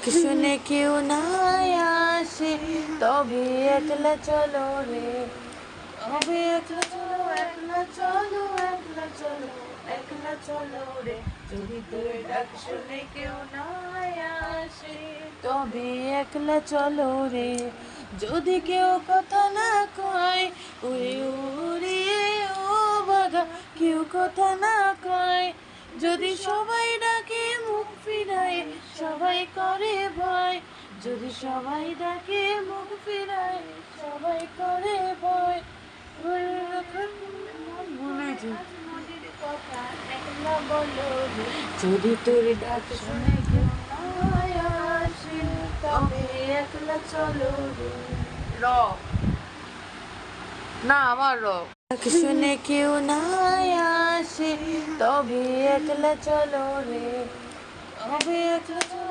শুনে কেউ না আসে, তবে একলা চলো রে, তবে একলা চলো, একলা চলো, একলা চলো, একলা চলো রে। যদি তোর ডাক শুনে কেউ না আসে, তবে একলা চলো রে। যদি কেউ কথা না কয়, উড়ে উড়ে ও বাঘা, কেউ কথা না কয়। যদি সবাই ডাকে মুখ ফিরায়, সবাই করে ভয়। যদি সবাই ডাকে মুখ ফিরায়, সবাই করে ভয়। যদি তোর ডাক শুনে কেউ না আসে, তবে একলা চলো রে। র না আমার র। ডাক শুনে কেউ না আসে, তবে একলা চলো রে, তবে একলা চলো।